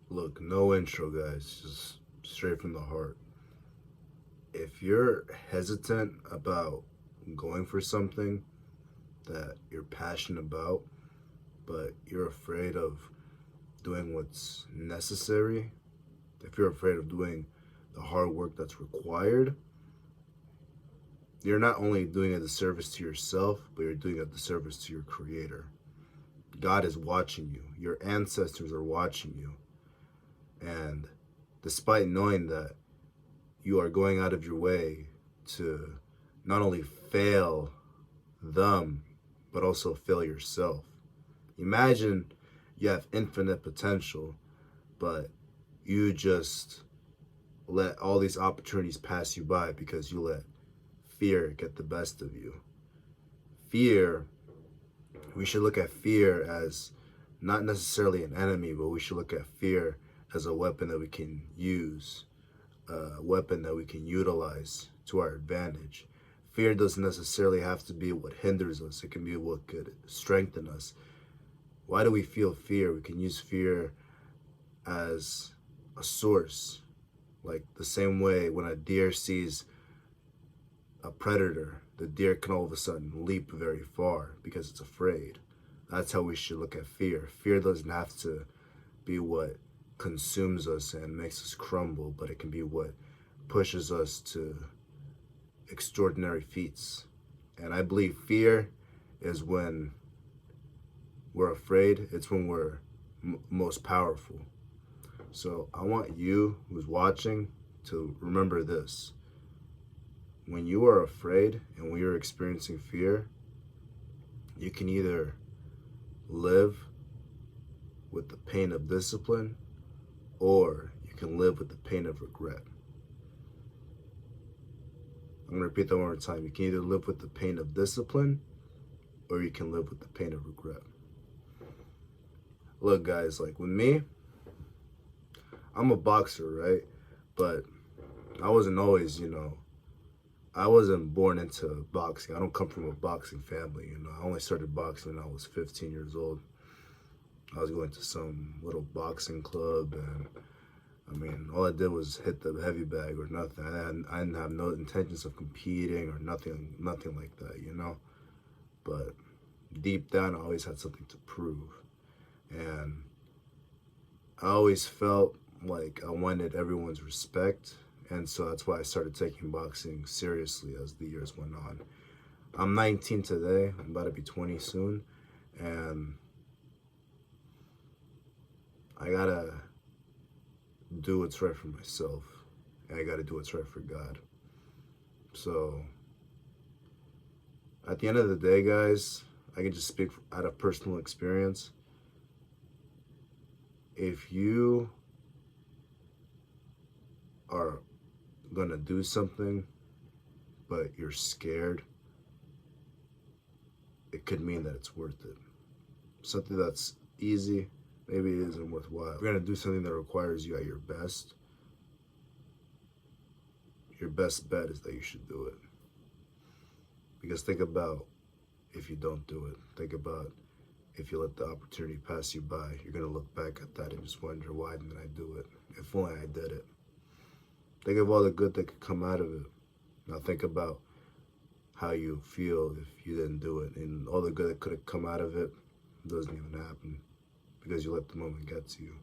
Look, no intro, guys, just straight from the heart. If you're hesitant about going for something that you're passionate about, but you're afraid of doing what's necessary, if you're afraid of doing the hard work that's required, you're not only doing a disservice to yourself, but you're doing a disservice to your Creator. God is watching you, your ancestors are watching you, and despite knowing that you are going out of your way to not only fail them, but also fail yourself. Imagine you have infinite potential, but you just let all these opportunities pass you by because you let fear get the best of you. Fear, we should look at fear as not necessarily an enemy, but we should look at fear as a weapon that we can use, a weapon that we can utilize to our advantage. Fear doesn't necessarily have to be what hinders us, it can be what could strengthen us. Why do we feel fear? We can use fear as a source. Like the same way when a deer sees a predator, the deer can all of a sudden leap very far because it's afraid. That's how we should look at fear. Fear doesn't have to be what consumes us and makes us crumble, but it can be what pushes us to extraordinary feats. And I believe fear is when we're afraid, it's when we're most powerful. So I want you who's watching to remember this. When you are afraid and when you're experiencing fear, you can either live with the pain of discipline or you can live with the pain of regret. I'm going to repeat that one more time. You can either live with the pain of discipline or you can live with the pain of regret. Look, guys, like with me, I'm a boxer, right? But I wasn't always, I wasn't born into boxing. I don't come from a boxing family, I only started boxing when I was 15 years old. I was going to some little boxing club, and all I did was hit the heavy bag or nothing. I didn't have no intentions of competing or nothing like that. But deep down, I always had something to prove, and I always felt like I wanted everyone's respect, and so that's why I started taking boxing seriously as the years went on. I'm 19 today. I'm about to be 20 soon, and I gotta do what's right for myself, and I gotta do what's right for God. So at the end of the day, guys, I can just speak out of personal experience. If you are gonna do something but you're scared, it could mean that it's worth it. Something that's easy, maybe it isn't worthwhile. If you're gonna do something that requires you at your best bet is that you should do it. Because think about if you don't do it. Think about if you let the opportunity pass you by. You're gonna look back at that and just wonder, why didn't I do it? If only I did it. Think of all the good that could come out of it. Now think about how you feel if you didn't do it, and all the good that could have come out of it doesn't even happen because you let the moment get to you.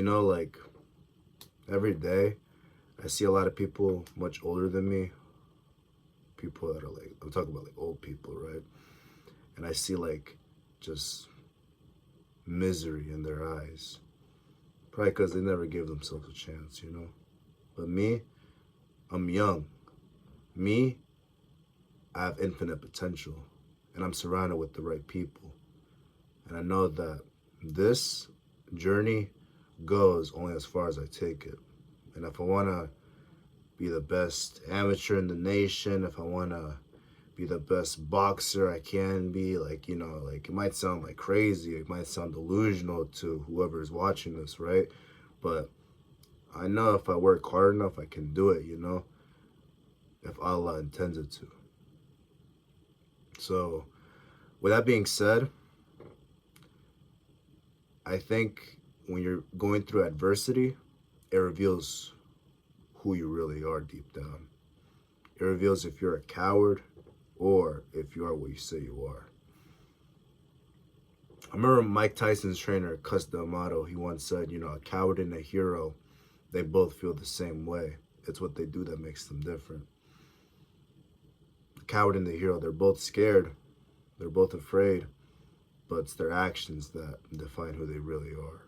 Like every day I see a lot of people much older than me, people that are like, I'm talking about like old people, right? And I see like just misery in their eyes, probably because they never gave themselves a chance. But me, I'm young. Me, I have infinite potential, and I'm surrounded with the right people. And I know that this journey goes only as far as I take it. And if I want to be the best amateur in the nation, if I want to be the best boxer I can be, like it might sound like crazy, it might sound delusional to whoever is watching this, right? But I know if I work hard enough, I can do it, if Allah intends it to. So With that being said, I think when you're going through adversity, it reveals who you really are deep down. It reveals if you're a coward or if you are what you say you are. I remember Mike Tyson's trainer, Cus D'Amato, he once said, a coward and a hero, they both feel the same way. It's what they do that makes them different. The coward and the hero, they're both scared, they're both afraid, but it's their actions that define who they really are.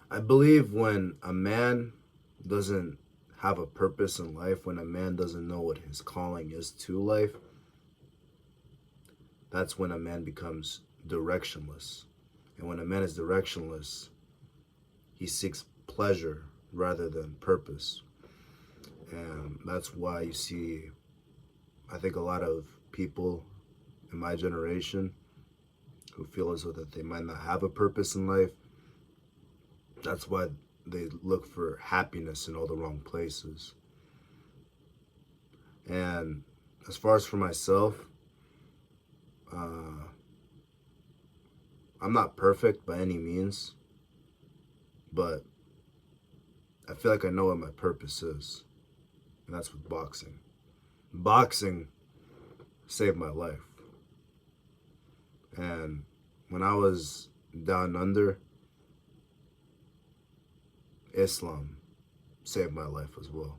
I believe when a man doesn't have a purpose in life, when a man doesn't know what his calling is to life, that's when a man becomes directionless. And when a man is directionless, he seeks pleasure rather than purpose. And that's why you see, I think, a lot of people in my generation who feel as though that they might not have a purpose in life. That's why they look for happiness in all the wrong places. And as far as for myself, I'm not perfect by any means, but I feel like I know what my purpose is, and that's with boxing. Boxing saved my life. And when I was down under, Islam saved my life as well.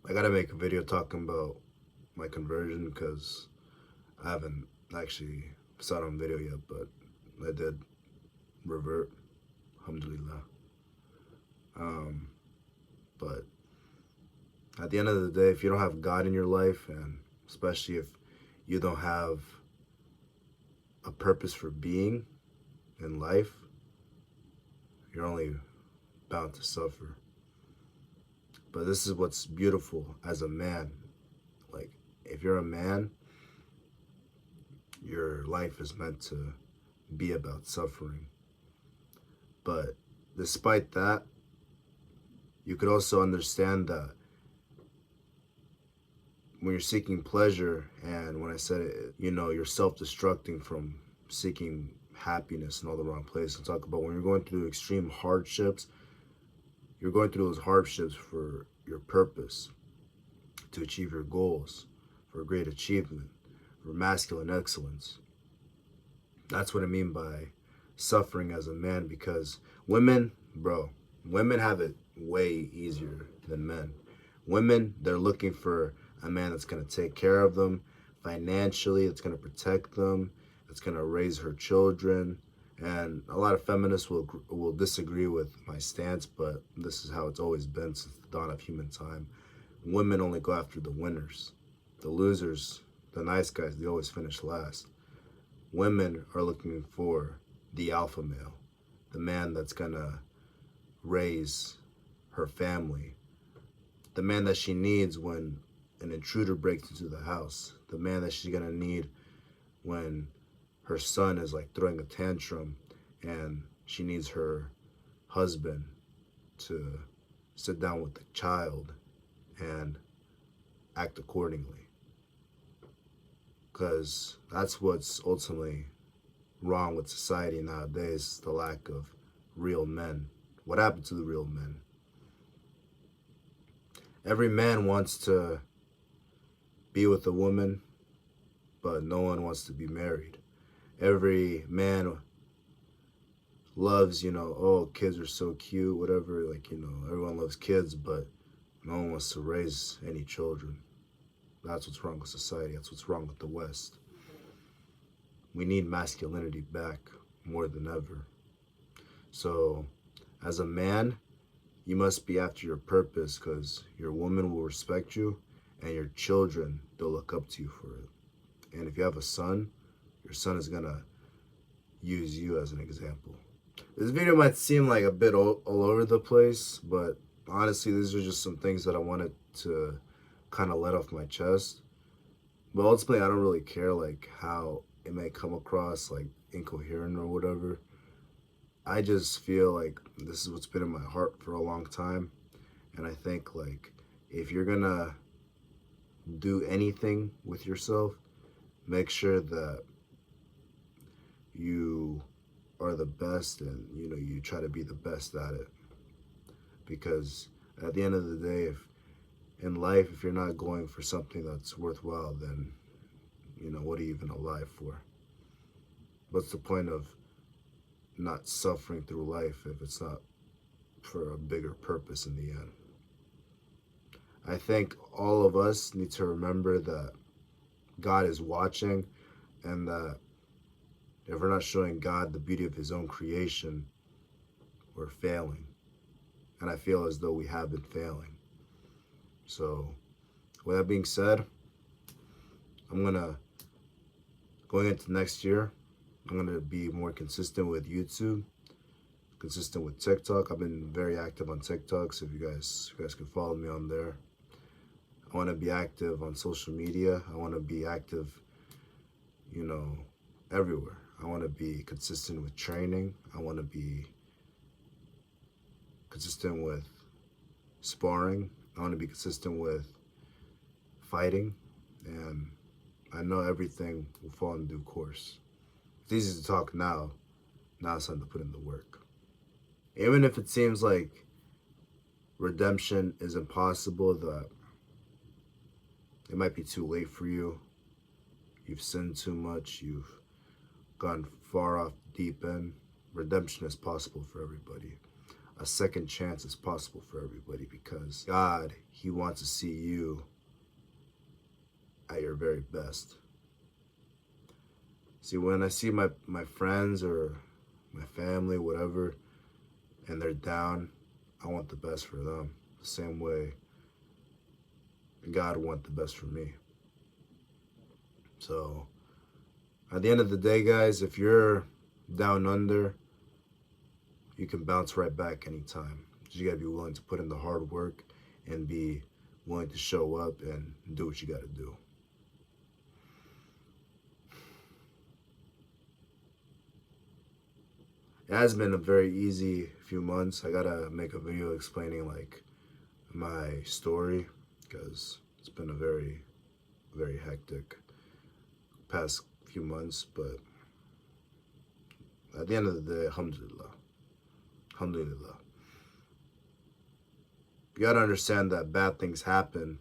I gotta make a video talking about my conversion because I haven't actually saw it on video yet, but I did revert, Alhamdulillah. But at the end of the day, if you don't have God in your life, and especially if you don't have a purpose for being in life, you're only bound to suffer. But this is what's beautiful as a man. Like, if you're a man, your life is meant to be about suffering. But despite that, you could also understand that when you're seeking pleasure, and when I said it, you're self-destructing from seeking happiness in all the wrong places. I'm talking about when you're going through extreme hardships, you're going through those hardships for your purpose, to achieve your goals, for great achievement, for masculine excellence. That's what I mean by suffering as a man, because women have it way easier than men. Women, they're looking for a man that's going to take care of them financially, that's going to protect them, that's going to raise her children. And a lot of feminists will disagree with my stance, but this is how it's always been since the dawn of human time. Women only go after the winners. The losers, the nice guys, they always finish last. Women are looking for the alpha male, the man that's going to raise her family, the man that she needs when an intruder breaks into the house, the man that she's going to need when her son is like throwing a tantrum and she needs her husband to sit down with the child and act accordingly. Because that's what's ultimately wrong with society nowadays, the lack of real men. What happened to the real men? Every man wants to be with a woman, but no one wants to be married. Every man loves, oh, kids are so cute, whatever, everyone loves kids, but no one wants to raise any children. That's what's wrong with society. That's what's wrong with the West. We need masculinity back more than ever. So, as a man, you must be after your purpose, because your woman will respect you, and your children, they'll look up to you for it. And if you have a son, your son is going to use you as an example. This video might seem like a bit all over the place, but honestly, these are just some things that I wanted to kind of let off my chest. But ultimately, I don't really care how it may come across incoherent or whatever. I just feel like this is what's been in my heart for a long time. And I think if you're gonna do anything with yourself, make sure that you are the best, and you try to be the best at it. Because at the end of the day, if in life, if you're not going for something that's worthwhile, then what are you even alive for? What's the point of not suffering through life if it's not for a bigger purpose in the end? I think all of us need to remember that God is watching, and that if we're not showing God the beauty of his own creation, we're failing. And I feel as though we have been failing. So with that being said, going into next year, I'm gonna be more consistent with YouTube, consistent with TikTok. I've been very active on TikTok, so if you guys can follow me on there. I want to be active on social media. I want to be active, everywhere. I want to be consistent with training. I want to be consistent with sparring. I want to be consistent with fighting. And I know everything will fall in due course. It's easy to talk now. Now it's time to put in the work. Even if it seems like redemption is impossible, that it might be too late for you. You've sinned too much. You've gone far off the deep end. Redemption is possible for everybody. A second chance is possible for everybody, because God, he wants to see you at your very best. See, when I see my friends or my family, whatever, and they're down, I want the best for them. The same way God wants the best for me. So at the end of the day, guys, if you're down under, you can bounce right back anytime. You gotta be willing to put in the hard work and be willing to show up and do what you gotta do. It has been a very easy few months. I gotta make a video explaining like my story, because it's been a very, very hectic past few months. But at the end of the day, Alhamdulillah. Alhamdulillah. You gotta understand that bad things happen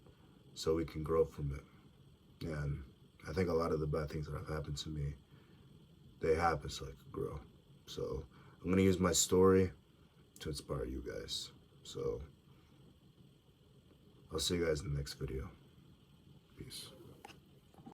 so we can grow from it. And I think a lot of the bad things that have happened to me, they happen so I could grow. So I'm gonna use my story to inspire you guys. So I'll see you guys in the next video. Peace.